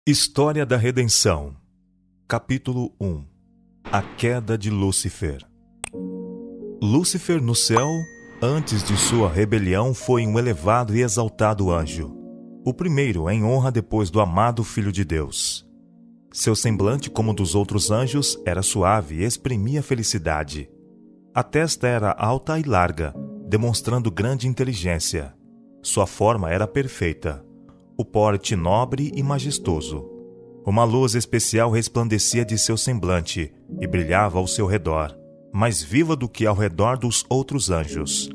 História da Redenção. Capítulo 1. A queda de Lúcifer. Lúcifer no céu, antes de sua rebelião, foi um elevado e exaltado anjo, o primeiro em honra depois do amado Filho de Deus. Seu semblante, como dos outros anjos, era suave e exprimia felicidade. A testa era alta e larga, demonstrando grande inteligência. Sua forma era perfeita. O porte nobre e majestoso. Uma luz especial resplandecia de seu semblante e brilhava ao seu redor, mais viva do que ao redor dos outros anjos.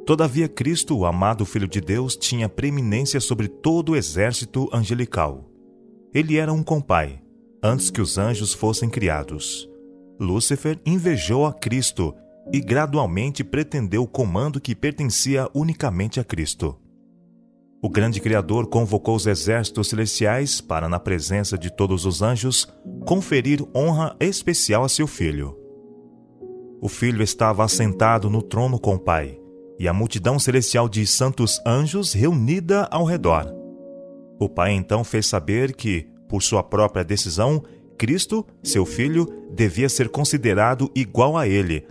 Todavia Cristo, o amado Filho de Deus, tinha preeminência sobre todo o exército angelical. Ele era um compai, antes que os anjos fossem criados. Lúcifer invejou a Cristo e gradualmente pretendeu o comando que pertencia unicamente a Cristo. O grande Criador convocou os exércitos celestiais para, na presença de todos os anjos, conferir honra especial a seu Filho. O Filho estava assentado no trono com o Pai, e a multidão celestial de santos anjos reunida ao redor. O Pai então fez saber que, por sua própria decisão, Cristo, seu Filho, devia ser considerado igual a ele,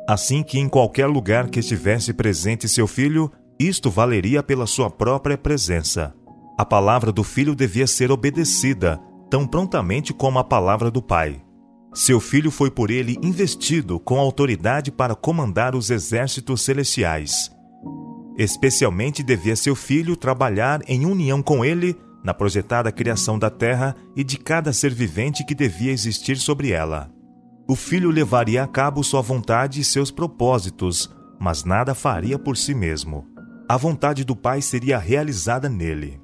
assim que em qualquer lugar que estivesse presente seu Filho, isto valeria pela sua própria presença. A palavra do Filho devia ser obedecida, tão prontamente como a palavra do Pai. Seu Filho foi por ele investido com autoridade para comandar os exércitos celestiais. Especialmente devia seu Filho trabalhar em união com ele na projetada criação da terra e de cada ser vivente que devia existir sobre ela. O Filho levaria a cabo sua vontade e seus propósitos, mas nada faria por si mesmo. A vontade do Pai seria realizada nele.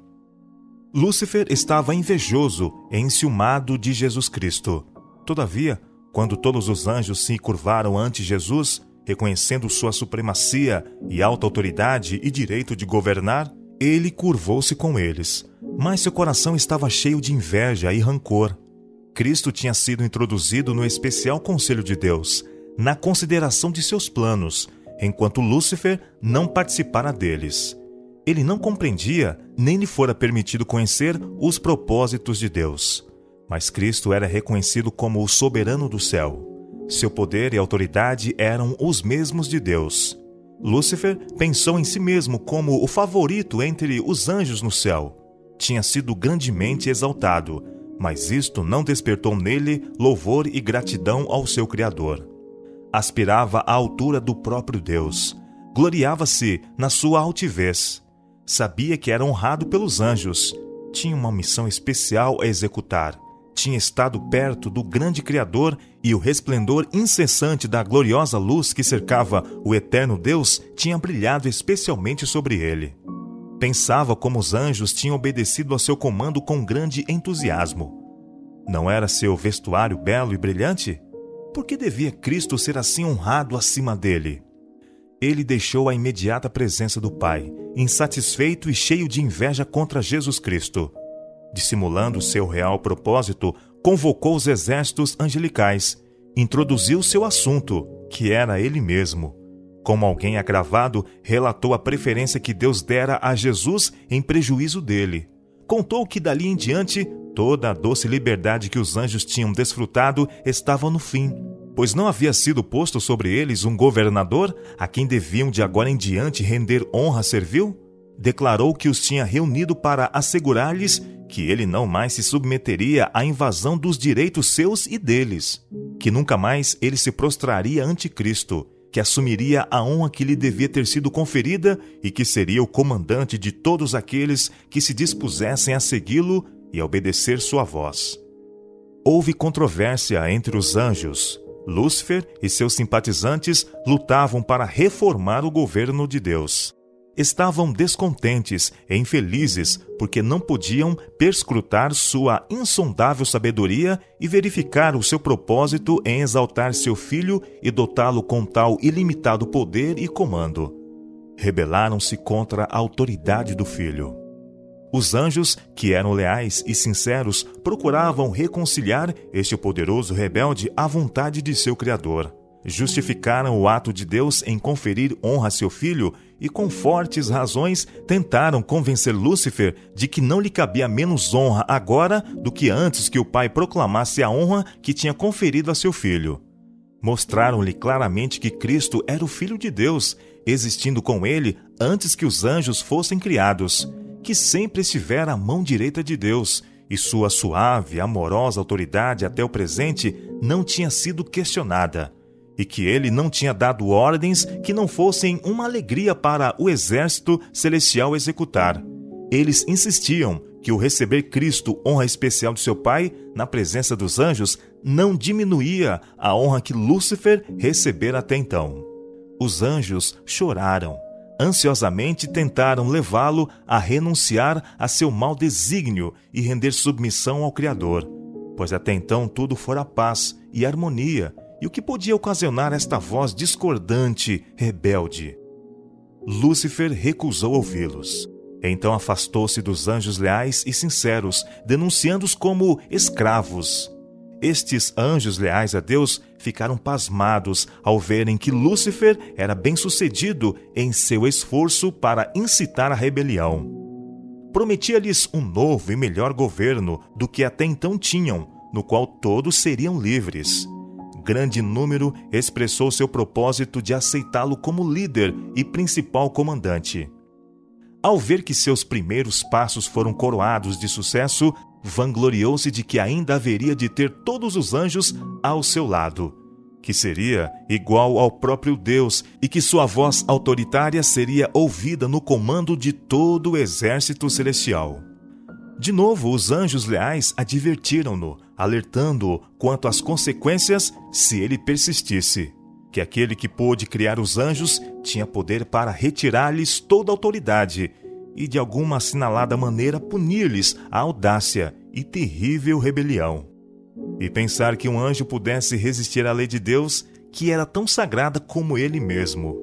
Lúcifer estava invejoso e enciumado de Jesus Cristo. Todavia, quando todos os anjos se curvaram ante Jesus, reconhecendo sua supremacia e alta autoridade e direito de governar, ele curvou-se com eles. Mas seu coração estava cheio de inveja e rancor. Cristo tinha sido introduzido no especial conselho de Deus, na consideração de seus planos, enquanto Lúcifer não participara deles. Ele não compreendia, nem lhe fora permitido conhecer os propósitos de Deus. Mas Cristo era reconhecido como o soberano do céu. Seu poder e autoridade eram os mesmos de Deus. Lúcifer pensou em si mesmo como o favorito entre os anjos no céu. Tinha sido grandemente exaltado, mas isto não despertou nele louvor e gratidão ao seu Criador. Aspirava à altura do próprio Deus. Gloriava-se na sua altivez. Sabia que era honrado pelos anjos. Tinha uma missão especial a executar. Tinha estado perto do grande Criador e o resplendor incessante da gloriosa luz que cercava o eterno Deus tinha brilhado especialmente sobre ele. Pensava como os anjos tinham obedecido ao seu comando com grande entusiasmo. Não era seu vestuário belo e brilhante? Por que devia Cristo ser assim honrado acima dele? Ele deixou a imediata presença do Pai, insatisfeito e cheio de inveja contra Jesus Cristo. Dissimulando seu real propósito, convocou os exércitos angelicais, introduziu seu assunto, que era ele mesmo. Como alguém agravado, relatou a preferência que Deus dera a Jesus em prejuízo dele. Contou que dali em diante, toda a doce liberdade que os anjos tinham desfrutado estava no fim, pois não havia sido posto sobre eles um governador a quem deviam de agora em diante render honra servil. Declarou que os tinha reunido para assegurar-lhes que ele não mais se submeteria à invasão dos direitos seus e deles, que nunca mais ele se prostraria ante Cristo, que assumiria a honra que lhe devia ter sido conferida e que seria o comandante de todos aqueles que se dispusessem a segui-lo e a obedecer sua voz. Houve controvérsia entre os anjos. Lúcifer e seus simpatizantes lutavam para reformar o governo de Deus. Estavam descontentes e infelizes porque não podiam perscrutar sua insondável sabedoria e verificar o seu propósito em exaltar seu Filho e dotá-lo com tal ilimitado poder e comando. Rebelaram-se contra a autoridade do Filho. Os anjos, que eram leais e sinceros, procuravam reconciliar este poderoso rebelde à vontade de seu Criador. Justificaram o ato de Deus em conferir honra a seu Filho e com fortes razões tentaram convencer Lúcifer de que não lhe cabia menos honra agora do que antes que o pai proclamasse a honra que tinha conferido a seu filho. Mostraram-lhe claramente que Cristo era o Filho de Deus, existindo com ele antes que os anjos fossem criados, que sempre estivera à mão direita de Deus, e sua suave, amorosa autoridade até o presente não tinha sido questionada, e que ele não tinha dado ordens que não fossem uma alegria para o exército celestial executar. Eles insistiam que o receber Cristo, honra especial de seu Pai, na presença dos anjos, não diminuía a honra que Lúcifer recebera até então. Os anjos choraram. Ansiosamente tentaram levá-lo a renunciar a seu mau desígnio e render submissão ao Criador, pois até então tudo fora paz e harmonia, e o que podia ocasionar esta voz discordante, rebelde? Lúcifer recusou ouvi-los. Então afastou-se dos anjos leais e sinceros, denunciando-os como escravos. Estes anjos leais a Deus ficaram pasmados ao verem que Lúcifer era bem-sucedido em seu esforço para incitar a rebelião. Prometia-lhes um novo e melhor governo do que até então tinham, no qual todos seriam livres. Grande número expressou seu propósito de aceitá-lo como líder e principal comandante. Ao ver que seus primeiros passos foram coroados de sucesso, vangloriou-se de que ainda haveria de ter todos os anjos ao seu lado, que seria igual ao próprio Deus e que sua voz autoritária seria ouvida no comando de todo o exército celestial. De novo, os anjos leais advertiram-no, alertando-o quanto às consequências se ele persistisse, que aquele que pôde criar os anjos tinha poder para retirar-lhes toda a autoridade e de alguma assinalada maneira punir-lhes a audácia e terrível rebelião. E pensar que um anjo pudesse resistir à lei de Deus, que era tão sagrada como ele mesmo.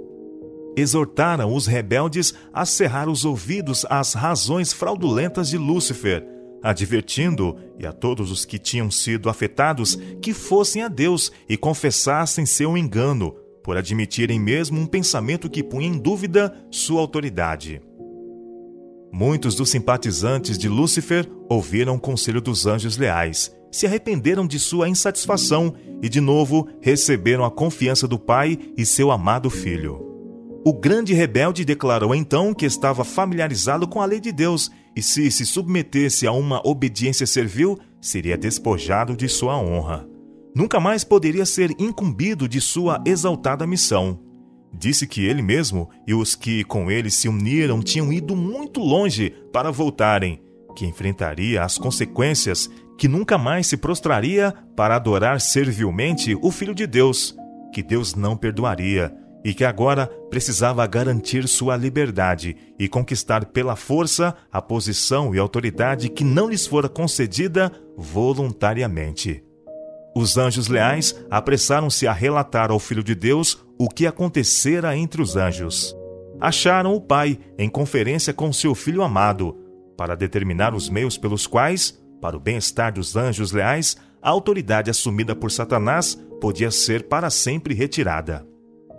Exortaram os rebeldes a cerrar os ouvidos às razões fraudulentas de Lúcifer, advertindo, e a todos os que tinham sido afetados, que fossem a Deus e confessassem seu engano, por admitirem mesmo um pensamento que punha em dúvida sua autoridade. Muitos dos simpatizantes de Lúcifer ouviram o conselho dos anjos leais, se arrependeram de sua insatisfação e, de novo, receberam a confiança do Pai e seu amado Filho. O grande rebelde declarou então que estava familiarizado com a lei de Deus e, se submetesse a uma obediência servil, seria despojado de sua honra. Nunca mais poderia ser incumbido de sua exaltada missão. Disse que ele mesmo e os que com ele se uniram tinham ido muito longe para voltarem, que enfrentaria as consequências, que nunca mais se prostraria para adorar servilmente o Filho de Deus, que Deus não perdoaria, e que agora precisava garantir sua liberdade e conquistar pela força a posição e autoridade que não lhes fora concedida voluntariamente. Os anjos leais apressaram-se a relatar ao Filho de Deus o que acontecera entre os anjos. Acharam o Pai em conferência com seu Filho amado, para determinar os meios pelos quais, para o bem-estar dos anjos leais, a autoridade assumida por Satanás podia ser para sempre retirada.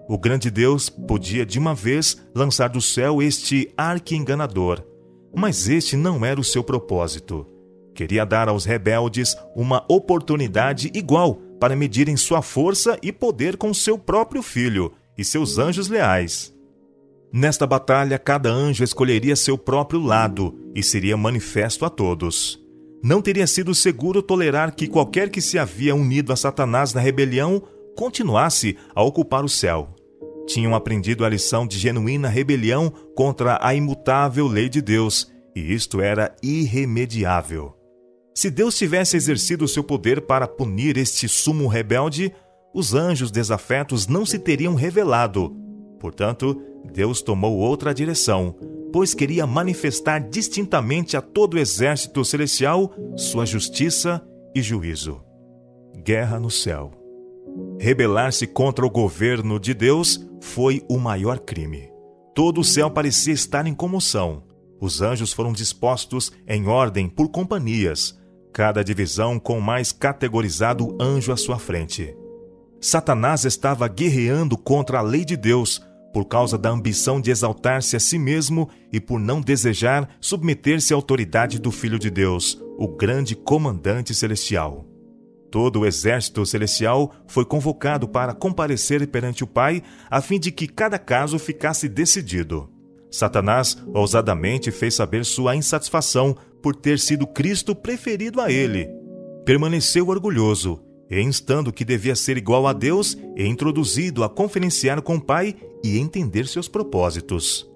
O grande Deus podia de uma vez lançar do céu este arqui-enganador, mas este não era o seu propósito. Queria dar aos rebeldes uma oportunidade igual para medirem sua força e poder com seu próprio Filho e seus anjos leais. Nesta batalha, cada anjo escolheria seu próprio lado e seria manifesto a todos. Não teria sido seguro tolerar que qualquer que se havia unido a Satanás na rebelião continuasse a ocupar o céu. Tinham aprendido a lição de genuína rebelião contra a imutável lei de Deus, e isto era irremediável. Se Deus tivesse exercido o seu poder para punir este sumo rebelde, os anjos desafetos não se teriam revelado. Portanto, Deus tomou outra direção, pois queria manifestar distintamente a todo o exército celestial sua justiça e juízo. Guerra no céu. Rebelar-se contra o governo de Deus foi o maior crime. Todo o céu parecia estar em comoção. Os anjos foram dispostos em ordem por companhias, cada divisão com o mais categorizado anjo à sua frente. Satanás estava guerreando contra a lei de Deus, por causa da ambição de exaltar-se a si mesmo e por não desejar submeter-se à autoridade do Filho de Deus, o grande comandante celestial. Todo o exército celestial foi convocado para comparecer perante o Pai, a fim de que cada caso ficasse decidido. Satanás ousadamente fez saber sua insatisfação por ter sido Cristo preferido a ele. Permaneceu orgulhoso, e instando que devia ser igual a Deus, e introduzido a conferenciar com o Pai e entender seus propósitos.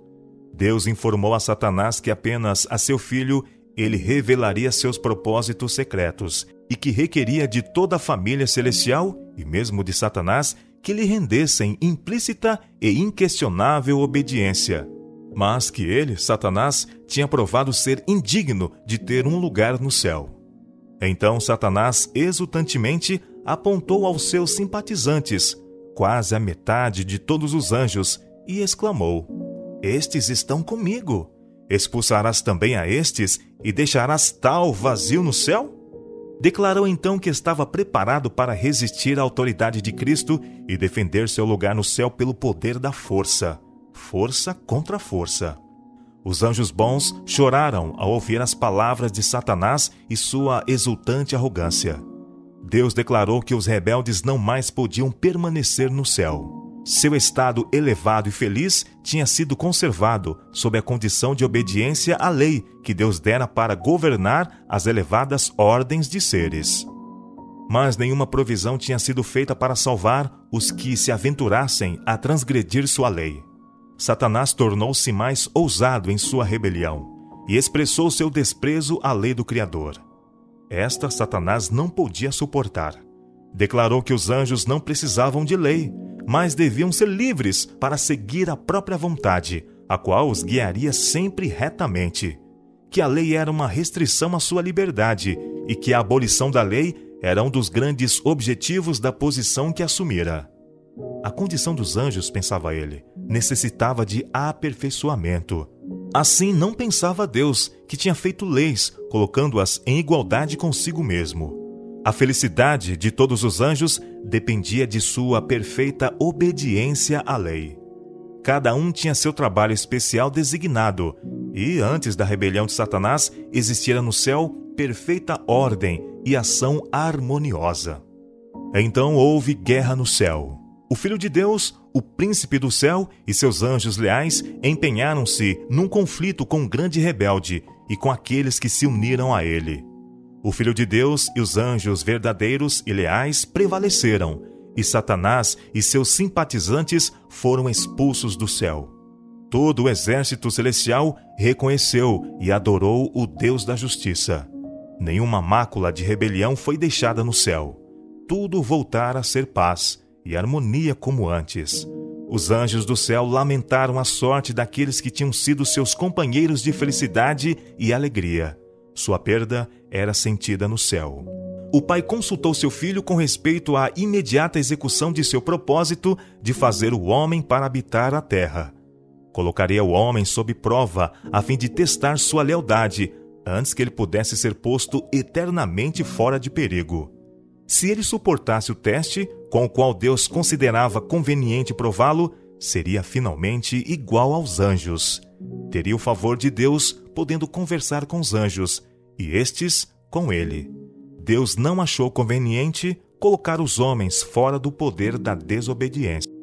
Deus informou a Satanás que apenas a seu filho ele revelaria seus propósitos secretos, e que requeria de toda a família celestial, e mesmo de Satanás, que lhe rendessem implícita e inquestionável obediência. Mas que ele, Satanás, tinha provado ser indigno de ter um lugar no céu. Então Satanás exultantemente apontou aos seus simpatizantes, quase a metade de todos os anjos, e exclamou: Estes estão comigo. Expulsarás também a estes e deixarás tal vazio no céu? Declarou então que estava preparado para resistir à autoridade de Cristo e defender seu lugar no céu pelo poder da força. Força contra força. Os anjos bons choraram ao ouvir as palavras de Satanás e sua exultante arrogância. Deus declarou que os rebeldes não mais podiam permanecer no céu. Seu estado elevado e feliz tinha sido conservado sob a condição de obediência à lei que Deus dera para governar as elevadas ordens de seres. Mas nenhuma provisão tinha sido feita para salvar os que se aventurassem a transgredir sua lei. Satanás tornou-se mais ousado em sua rebelião e expressou seu desprezo à lei do Criador. Esta Satanás não podia suportar. Declarou que os anjos não precisavam de lei, mas deviam ser livres para seguir a própria vontade, a qual os guiaria sempre retamente. Que a lei era uma restrição à sua liberdade e que a abolição da lei era um dos grandes objetivos da posição que assumira. A condição dos anjos, pensava ele, necessitava de aperfeiçoamento. Assim não pensava Deus, que tinha feito leis, colocando-as em igualdade consigo mesmo. A felicidade de todos os anjos dependia de sua perfeita obediência à lei. Cada um tinha seu trabalho especial designado, e antes da rebelião de Satanás existira no céu perfeita ordem e ação harmoniosa. Então houve guerra no céu. O Filho de Deus, o príncipe do céu e seus anjos leais empenharam-se num conflito com o grande rebelde e com aqueles que se uniram a ele. O Filho de Deus e os anjos verdadeiros e leais prevaleceram, e Satanás e seus simpatizantes foram expulsos do céu. Todo o exército celestial reconheceu e adorou o Deus da justiça. Nenhuma mácula de rebelião foi deixada no céu. Tudo voltara a ser paz e harmonia como antes. Os anjos do céu lamentaram a sorte daqueles que tinham sido seus companheiros de felicidade e alegria. Sua perda era sentida no céu. O Pai consultou seu Filho com respeito à imediata execução de seu propósito de fazer o homem para habitar a terra. Colocaria o homem sob prova, a fim de testar sua lealdade, antes que ele pudesse ser posto eternamente fora de perigo. Se ele suportasse o teste, com o qual Deus considerava conveniente prová-lo, seria finalmente igual aos anjos. Teria o favor de Deus, podendo conversar com os anjos, e estes com ele. Deus não achou conveniente colocar os homens fora do poder da desobediência.